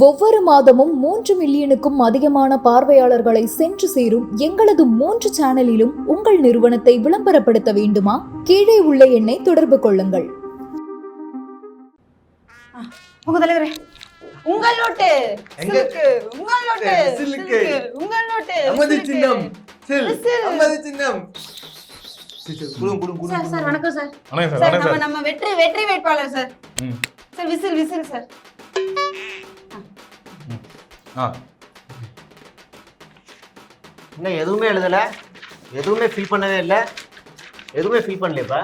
ஒவ்வொரு மாதமும் 3 மில்லியனுக்கும் அதிகமான பார்வையாளர்களை சென்று சேரும் எங்களது 3 சேனலிலும் உங்கள் நிறுவனத்தை விளம்பரப்படுத்த வேண்டுமா? கீழே உள்ள எண்ணை தொடர்பு கொள்ளுங்கள். உங்க தலைவரே, உங்கள் நோட்டு சில்க்கு, உங்கள் நோட்டு சில்க்கு, உங்கள் நோட்டு நமது சின்னம் சில், நமது சின்னம். சார் சார் வணக்கம் சார். வணக்கம் சார் சார். நம்ம வெற்றி வேட்பாளர் சார். Sir whistle sir. என்ன எதுவுமே எழுதல, எதுவுமே ஃபில் பண்ணவே இல்லை, எதுவுமே ஃபில் பண்ணலையப்பா.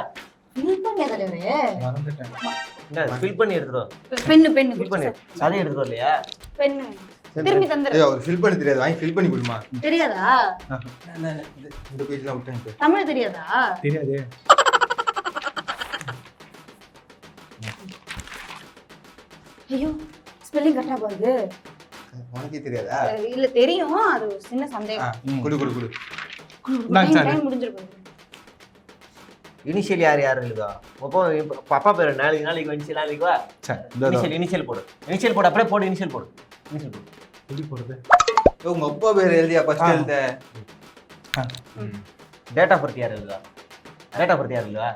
ஃபில் பண்ணல தலைவரே. மறந்துட்டேன். என்ன ஃபில் பண்ணி எடுத்துறோம்? பென்னு ஃபில் பண்ணி அதே எடுத்துறோம் இல்லையா? பென்னு திரும்பி தந்துரு. ஏய், அவர் ஃபில் பண்ண தெரியாது, வாங்கி ஃபில் பண்ணி கொடுமா. தெரியாதா? இந்த பேஜ்லாம் விட்டுங்க. தமிழ் தெரியாதா? தெரியாதே. ஐயோ, ஸ்பெல்லிங் கரெக்ட்டா பாருங்க. உனக்கே தெரியாதா? இல்ல தெரியும், அது ஒரு சின்ன சந்தேகம். குடு. டைம் முடிஞ்சிரும். இனிஷியல் யார் எழுதா? அப்போ அப்பா பேர் நாளைக்கு இனிஷியல் நாளைக்கு வா. இனிஷியல் போடு. இனிஷியல் போடு, அப்படியே போடு. இனிஷியல் போடு. எப்படி போடுறது? உங்க அப்பா பேர் எழுதியா ஃபர்ஸ்ட் எழுத? டேட் ஆஃப் பர்த் யார் எழுதா? டேட் ஆஃப் பர்த் யார் எழுதா?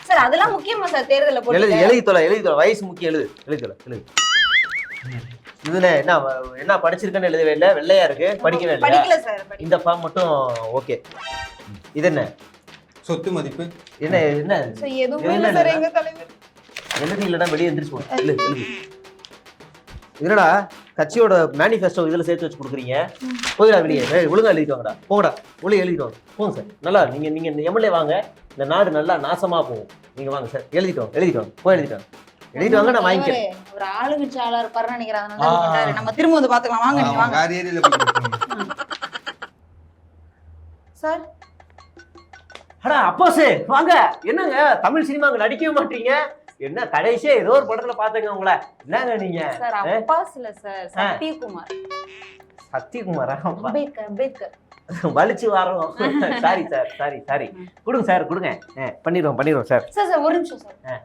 சார் அதெல்லாம் முக்கியமா சார், தேர்தல்ல போட்டு எழுதி தொலை. வயசு முக்கியம், எழுதி தொலை. இதுல என்ன படிச்சிருக்கேன்னு எழுதவே இல்லை, வெள்ளையா இருக்கு, படிக்கவே இல்லை. படிக்கல சார். இந்த ஃபார்ம் மட்டும் ஓகே. இது என்ன? சொத்து மதிப்பு என்ன சார் எதுவுமே இல்ல சார். எங்க தலைவர் எழுதி இல்லைன்னா வெளியே எந்திரிச்சு போடு. எழுதி. என்னடா கட்சியோட மேனிஃபெஸ்டோ இதுல சேர்த்து வச்சு கொடுக்குறீங்க? போயிடா வெளியே, ஒழுங்கா எழுதிட்டு வாங்கடா. போங்கடா, ஒழுங்கு எழுதிட்டு வாங்க. போங்க சார். நல்லா நீங்க இந்த எம்எல்ஏ வாங்க, இந்த நாடு நல்லா நாசமா போகும். நீங்க வாங்க சார், எழுதிட்டு வாங்க. போய் எழுதிட்டு வாங்க, நான் வாங்கிக்கிறேன். ஒரு ஆளுங்கட்சி ஆளா இருப்பாருன்னு நினைக்கிறேன். நம்ம திரும்ப வந்து பாத்துக்கலாம். வாங்க நீங்க வாங்க வேற ஏரியால போய் சார். அடா அப்பாஸ் வாங்க. என்னங்க தமிழ் சினிமாங்க நடிக்கவே மாட்டீங்க? என்ன கடைசியா ஏதோ ஒரு படத்துல பாத்தங்க உங்களை. என்னங்க நீங்க? சார் அப்பாஸ் இல்ல சார், சத்யகுமார். சத்யகுமாரா? அம்பேத்கர் வலிச்சு வரோம். Sorry sir, sorry. கொடுங்க சார், கொடுங்க. பண்ணிடுவோம் சார். சார் ஒரு நிமிஷம் சார்.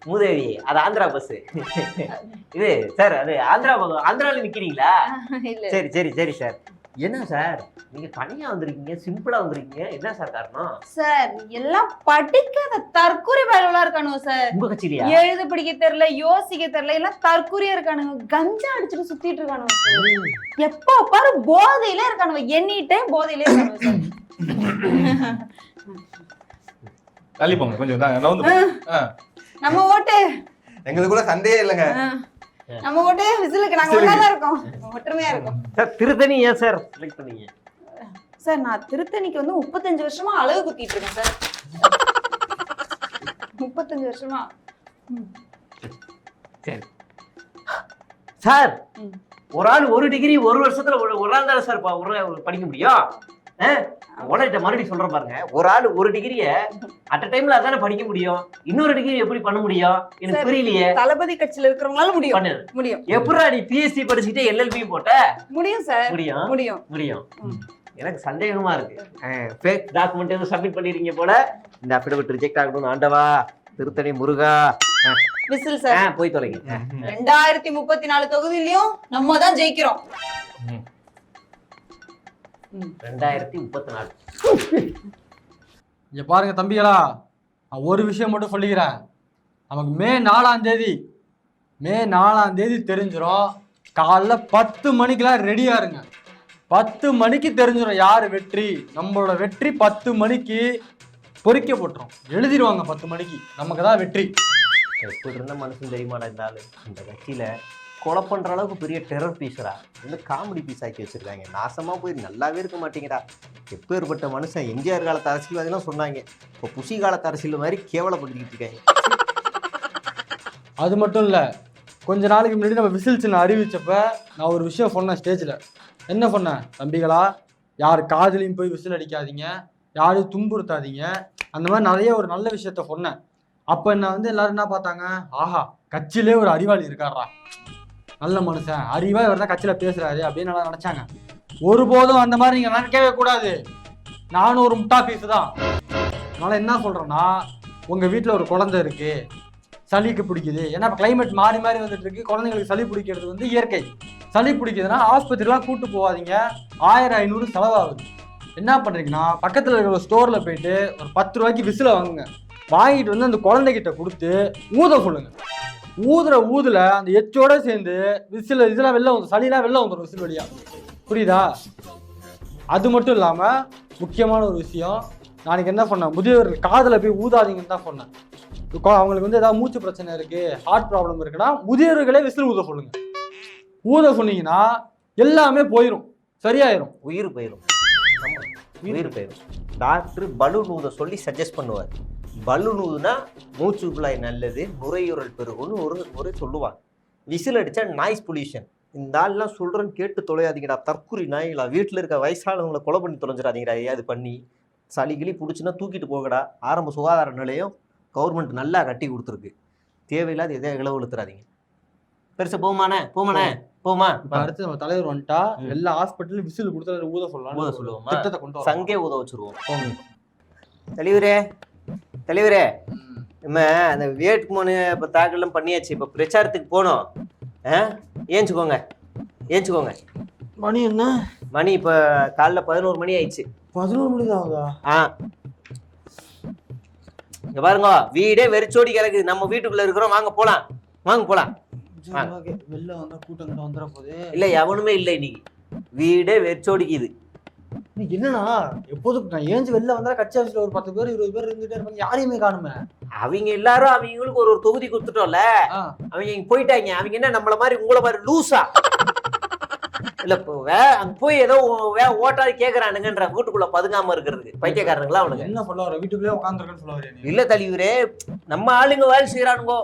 மூதேவி, அது ஆந்திரா பஸ். இது சார், அது ஆந்திரால நிக்கிறீங்களா? சரி சார். என்ன சார் நீங்க தனியா வந்திருக்கீங்க, சிம்பிளா வந்திருக்கீங்க, என்ன சார் காரணம்? சார் எல்லாம் படிக்காத தற்கூரி பயலுகளா இருக்கானுங்க சார். உங்க கட்சியிலயா? எழுத படிக்க தெரியல, யோசிக்க தெரியல, எல்லாம் தற்கூரியா இருக்கானுங்க. கஞ்சா அடிச்சுட்டு சுத்திட்டு இருக்கானுங்க சார். எப்ப பாரு போதையிலே இருக்கானுங்க. எனி டைம் போதையிலே இருக்கானுங்க சார். தள்ளி போங்க கொஞ்சம். நவுந்து. நம்ம ஓட்டு எங்களுக்குள்ள சண்டையே இல்லைங்க. நம்ம ஓட்டு விசிலுக்கு. நாங்க ஒண்ணாதான் இருக்கோம், ஒற்றுமையா இருக்கோம் சார். திருத்தணி ஏன் சார் செலக்ட் பண்ணீங்க? சார் நான் திருத்தணிக்கு வந்து 35 வருஷமா அழகு குத்திட்டு இருக்கேன் சார். 35 வருஷமா. சரி சார், ஒரு ஆள் 1 டிகிரி 1 வருஷத்துல ஒரு ஆள் தானே சார் படிக்க முடியும்? உடனே மறுபடியும் சொல்றேன் பாருங்க. ஒரு ஆள் 1 டிகிரிய அட் டைம்ல அதானே படிக்க முடியும். இன்னொரு டிகிரி எப்படி பண்ண முடியும்? எனக்கு புரியலையே. தளபதி கட்சியில இருக்கிறவங்களால முடியும். எப்படா நீ பிஎஸ்சி படிச்சுட்டு எல்எல்பி போட்ட? முடியும் சார். முடியும். எனக்கு சந்தேகமா இருக்கு. ஃபேக் டாக்குமெண்ட் எதுவும் சப்மிட் பண்ணிருக்கீங்க போல. இந்த அஃபிடவிட் ரிஜெக்ட் ஆகணும். ஆண்டவா, திருத்தணி முருகா. Whistle sir. போய் தொலைங்க. 2034 தொகுதியிலயும் நம்ம தான் ஜெயிக்கிறோம். 2034. இங்க பாருங்க தம்பிகளா, நான் ஒரு விஷயம் மட்டும் சொல்லிக்கிறேன். நமக்கு மே 4ஆம் தேதி தெரிஞ்சிடும். காலைல 10 மணிக்கெல்லாம் ரெடியா இருங்க. 10 மணிக்கு தெரிஞ்சிடும் யாரு வெற்றி. நம்மளோட வெற்றி 10 மணிக்கு பொறிக்கப்பட்டுரும். எழுதிடுவாங்க 10 மணிக்கு. நமக்கு தான் வெற்றி. எப்படி இருந்த மனுஷன் தெரியுமாடா இருந்தாலும் இந்த கட்சியில கொலை பண்ற அளவுக்கு பெரிய டெரர் பீஸரா வந்து காமெடி பீஸ் ஆக்கி வச்சிருக்காங்க. நாசமா போய் நல்லாவே இருக்க மாட்டேங்கிறா. எப்பேற்பட்ட மனுஷன். எம்ஜிஆர் காலத்து அரசியல்வாதிலாம் சொன்னாங்க, இப்போ புஷி காலத்து அரசியல் மாதிரி கேவலப்படுத்திக்கிட்டு இருக்காங்க. அது மட்டும் இல்லை, கொஞ்ச நாளைக்கு முன்னாடி நம்ம விசில் சின்ன அறிவிச்சப்ப நான் ஒரு விஷயம் சொன்னேன் ஸ்டேஜில். என்ன சொன்னேன்? தம்பிகளா, யார் காதலையும் போய் விசில் அடிக்காதீங்க, யாரையும் துன்புறுத்தாதீங்க, அந்த மாதிரி நிறைய ஒரு நல்ல விஷயத்த சொன்னேன். அப்போ என்ன வந்து எல்லாரும் என்ன பார்த்தாங்க? ஆஹா, கட்சியிலே ஒரு அறிவாளி இருக்காரா, நல்ல மனுஷன், அறிவா இவர் தான் கட்சியில பேசுறாரு அப்படின்னு நல்லா நினைச்சாங்க. ஒருபோதும் அந்த மாதிரி நீங்க நினைக்கவே கூடாது. நானும் ஒரு முட்டா பீஸ் தான். அதனால என்ன சொல்றேன்னா, உங்க வீட்டுல ஒரு குழந்தை இருக்கு, சளிக்கு பிடிக்குது. ஏன்னா இப்போ கிளைமேட் மாறி மாறி வந்துட்டு இருக்கு. குழந்தைங்களுக்கு சளி பிடிக்கிறது வந்து இயற்கை. சளி பிடிக்குதுன்னா ஆஸ்பத்திரிலாம் கூட்டு போகாதீங்க. 1000-500 செலவாகுது. என்ன பண்றீங்கன்னா பக்கத்துல இருக்கிற ஸ்டோர்ல போயிட்டு ஒரு 10 ரூபாய்க்கு விசில வாங்குங்க. வாங்கிட்டு வந்து அந்த குழந்தைகிட்ட கொடுத்து ஊத சொல்லுங்க. ஊதுல அந்த எச்சோட சேர்ந்து விசில் இதெல்லாம் வெளில வந்து சளிலாம் வெளில வந்துடும் விசில் வழியா. புரியுதா? அது மட்டும் இல்லாம முக்கியமான ஒரு விஷயம், நாளைக்கு என்ன பண்ணேன், முதியவர்கள் காதுல போய் ஊதாதீங்கன்னு தான் சொன்னேன். அவங்களுக்கு வந்து ஏதாவது மூச்சு பிரச்சனை இருக்கு, ஹார்ட் ப்ராப்ளம் இருக்குன்னா முதியவர்களே விசில் ஊத சொல்லுங்க. ஊத சொன்னீங்கன்னா எல்லாமே போயிடும், சரியாயிரும். உயிர் போயிடும். உயிர் போயிடும். டாக்டர் பலூன் ஊத சொல்லி சஜஸ்ட் பண்ணுவார். பலூன் ஊதுனா மூச்சு குழாய் நல்லது, நுரையீரல் பெருகுன்னு ஒரு முறை சொல்லுவாங்க. விசில் அடிச்சா நாய்ஸ் பொல்யூஷன். இந்த ஆள்லாம் சொல்றேன்னு கேட்டு தொலையாதீங்கடா, தற்குறி நாய்களா. வீட்டில் இருக்க வயசானவங்களை கொலை பண்ணி தொலைஞ்சிடாதீங்கடா. அது பண்ணி சளி கிளி பிடிச்சுன்னா தூக்கிட்டு போகடா. ஆரம்ப சுகாதார நிலையம் கவர்மெண்ட் நல்லா கட்டி கொடுத்துருக்கு. தேவையில்லாத எதை இளவெழுத்துறாதீங்க. பெருசா போமாண்ணே போமா. அடுத்து நம்ம தலைவர் வந்துட்டா எல்லா ஹாஸ்பிட்டலும் விசில் கொடுத்து ஊத சொல்லலாம். ஊத சொல்லுவோமா? திட்டத்தை கொண்டு சங்கே ஊத வச்சிருவோம். தலைவரே நம்ம அந்த வேட்புமனு இப்போ தாக்கல்லாம் பண்ணியாச்சு. இப்போ பிரச்சாரத்துக்கு போனோம். ஏஞ்சுக்கோங்க. மணி என்ன? மணி இப்போ காலைல 11 மணி ஆயிடுச்சு. 11 மணி தான் ஆகுதா? இங்க பாருங்க, வீடே வெறிச்சோடி கிடக்குது. நம்ம வீட்டுக்குள்ள இருக்கிறோம். வாங்க போலாம். வெளில வந்தா கூட்டம் கிட்ட வந்துட போகுது. இல்ல எவனுமே இல்லை இன்னைக்கு. வீடே வெறிச்சோடிக்குது. என்னன்னா எப்போதும் நான் ஏஞ்சு வெளில வந்தா கட்சி ஆஃபீஸ்ல ஒரு 10 பேர் 20 பேர் இருந்துட்டே இருப்பாங்க. யாரையுமே காணுமே. அவங்க எல்லாரும் அவங்களுக்கு ஒரு தொகுதி கொடுத்துட்டோம்ல, அவங்க இங்க போயிட்டாங்க. அவங்க என்ன நம்மள மாதிரி உங்களை மாதிரி லூசா இல்ல அங்க போய் ஏதோ ஓட்டாது கேக்குறானுங்கன்ற வீட்டுக்குள்ள பதுங்காம இருக்கிறதுக்கு பைத்தியக்காரனுங்களா அவனுங்க. என்ன சொல்ல வர, வீட்டுக்குள்ளே உட்காந்துருக்கேன்னு சொல்ல வரீங்க? இல்ல தலைவரே, நம்ம ஆளுங்க வேலை செய்யறானுங்கோ.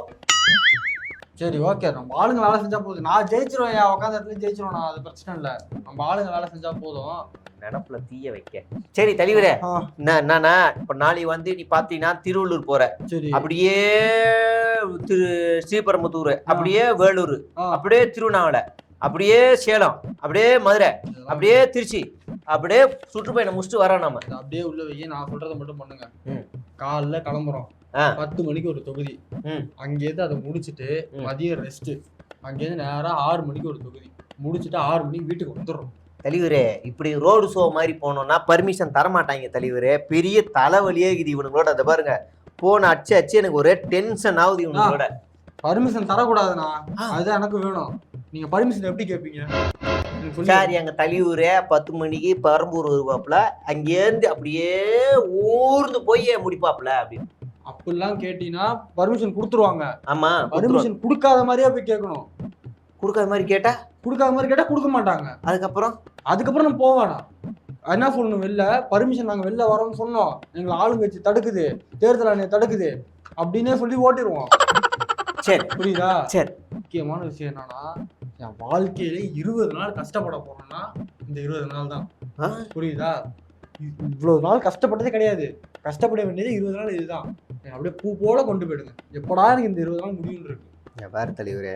சரி ஓகே, நம்ம ஆளுங்க வேலை செஞ்சா போதும். நான் ஜெயிச்சிருவேன், உட்காந்த இடத்துல ஜெயிச்சிருவேன். அது பிரச்சனை இல்ல. நம்ம ஆளுங்க வேலை செஞ்சா போதும். நினப்புல தீய வைக்க. சரி தலைவரே, என்னன்னா இப்ப நாளைக்கு வந்து நீ பாத்தீங்கன்னா திருவள்ளூர் போற, அப்படியே ஸ்ரீபெரும்புத்தூர், அப்படியே வேலூர், அப்படியே திருவண்ணாமலை, அப்படியே சேலம், அப்படியே மதுரை, அப்படியே திருச்சி, அப்படியே சுற்றுப்பயணம் முடிச்சுட்டு வரோம். நம்ம அப்படியே உள்ள வைக்க. நான் சொல்றதை மட்டும் பண்ணுங்க. காலைல கிளம்புறோம், 10 மணிக்கு ஒரு தொகுதி. அங்கேருந்து அதை முடிச்சுட்டு மதியம் ரெஸ்ட். அங்கேருந்து நேரா 6 மணிக்கு ஒரு தொகுதி முடிச்சுட்டு 6 மணிக்கு வீட்டுக்கு வந்துடுறோம். தலைவரே, இப்படி ரோடு ஷோ மாதிரி போனோம்னா பர்மிஷன் தரமாட்டாங்க தலைவரே. பெரிய தலைவலியே இருக்குது இவனுங்களோட. அதை பாருங்க, போன அச்சு எனக்கு ஒரே டென்ஷன் ஆகுது இவனுங்களோட. பர்மிஷன் தரக்கூடாதுண்ணா, அதுதான் எனக்கு வேணும். நீங்க பர்மிஷன் எப்படி கேட்பீங்க? சரி, எங்க தலைவரே 10 மணிக்கு பெரம்பூர் வருவாப்புல, அங்கேருந்து அப்படியே ஊர்ந்து போய் முடிப்பாப்புல அப்படின்னு. அப்படிலாம் கேட்டீங்கன்னா பர்மிஷன் கொடுத்துருவாங்க. ஆமா, பர்மிஷன் கொடுக்காத மாதிரியே போய் கேட்கணும். கொடுக்காத மாதிரி கேட்டா கொடுக்க மாட்டாங்க. அதுக்கப்புறம் நம்ம போவானா என்ன சொல்லணும், வெளில பர்மிஷன் நாங்க வெளில வரோம்னு சொன்னோம், எங்களை ஆளுங்கட்சி தடுக்குது, தேர்தல் ஆணையம் தடுக்குது அப்படின்னே சொல்லி ஓட்டிடுவோம். சரி, புரியுதா? சரி. முக்கியமான விஷயம் என்னன்னா, என் வாழ்க்கையில 20 நாள் கஷ்டப்பட போறோம்னா இந்த 20 நாள் தான். புரியுதா? இவ்வளவு நாள் கஷ்டப்பட்டதே கிடையாது. கஷ்டப்பட வேண்டியது 20 நாள். இதுதான் அப்படியே பூ போல கொண்டு போயிடுங்க. எப்படா எனக்கு இந்த 20 நாள் முடியும் இருக்கு. வேற தலைவரே,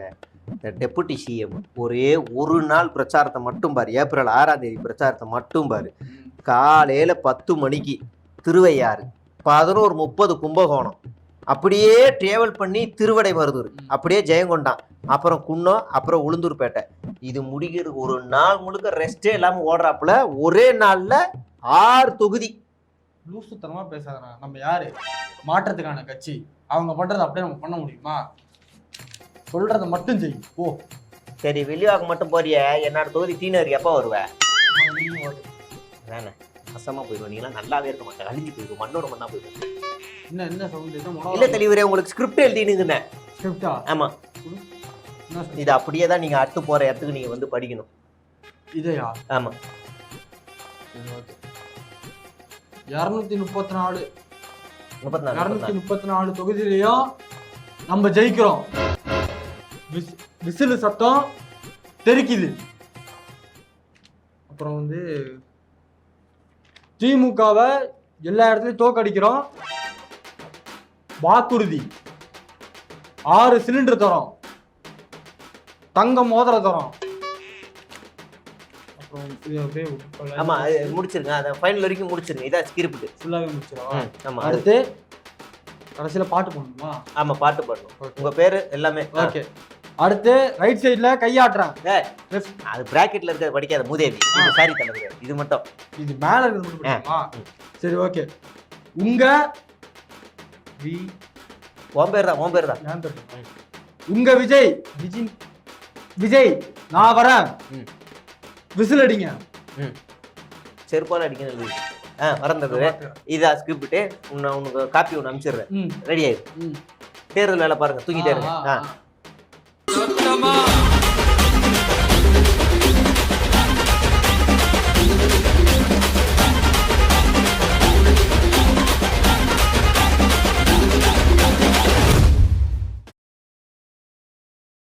இந்த டெபுட்டி சிஎம் ஒரே ஒரு நாள் பிரச்சாரத்தை மட்டும் பாரு. ஏப்ரல் 6ஆம் தேதி பிரச்சாரத்தை மட்டும் பாரு. காலையில 10 மணிக்கு திருவையாறு, 11:30 கும்பகோணம், அப்படியே டிராவல் பண்ணி திருவடை மருதூர், அப்படியே ஜெயங்கொண்டான், அப்புறம் குன்னம், அப்புறம் உளுந்தூர்பேட்டை. இது முடிக்கிறதுக்கு ஒரு நாள் முழுக்க ரெஸ்டே இல்லாம ஓடுறாப்புல. ஒரே நாள்ல 6 தொகுதி. லூசுத்தனமா பேசாதா. நம்ம யாரு? மாற்றத்துக்கான கட்சி. அவங்க பண்றது அப்படியே நம்ம பண்ண முடியுமா? சொல்றத மட்டும் செய். ஓ சரி, வெளியாக மட்டும் போறிய. என்னோட தொகுதி தீனருக்கு எப்போ வருவேன்? வேணே, அசமா போயிடுவோம். நீங்களாம் நல்லாவே இருக்க மாட்டேன், அழிஞ்சு போயிடுவோம், மண்ணோட மண்ணா போயிடுவோம். என்ன சவுண்ட்? இல்ல தலைவரே, உங்களுக்கு ஸ்கிரிப்ட் எழுதினுங்க. ஸ்கிரிப்டா? ஆமா, இது அப்படியே தான் நீங்க அடுத்து போற இடத்துக்கு நீங்க வந்து படிக்கணும். இதையா? ஆமா. 234 தொகுதியிலையும் நம்ம ஜெயிக்கிறோம். விசில் சத்தம் தெரிக்குது. அப்புறம் வந்து திமுகவை எல்லா இடத்துலயும் தோக்கடிக்கிறோம். வாக்குறுதி 6 சிலிண்டர் தரோம், தங்கம் மோதிர தரோம். ஆமா, முடிச்சிருங்க. அதை ஃபைனல் வரைக்கும் முடிச்சிருங்க. இதான் ஸ்கிரிப்ட். ஃபுல்லாவே முடிச்சிருவோம். ஆமா. அடுத்து கடைசியில பாட்டு போடணுமா? ஆமா பாட்டு பாடணும். உங்க பேரு எல்லாமே. ஓகே. அடுத்து ரைட் சைடுல கையாட்டுறேன். ஏய், அது பிராக்கெட்ல இருக்க படிக்காத மூதேவி. இது சாரி தலைவர். இது மட்டும். இது மேல இருக்கிறது மட்டும் படிக்கணுமா? சரி ஓகே. உங்க உன் பேர் தான், உன் பேர் தான். ஏன் பேரு? உங்க விஜய் விஜய் நான் வரேன். விசில் அடிங்க. செருப்பால அடிக்கணும். மறந்தது. இதா ஸ்கிரிப்ட் உனக்கு காப்பி ஒன்று அனுப்பிச்சிடுறேன். ரெடி ஆயிரு. தேர்தல் வேலை பாருங்க, தூங்கிட்டே இருங்க.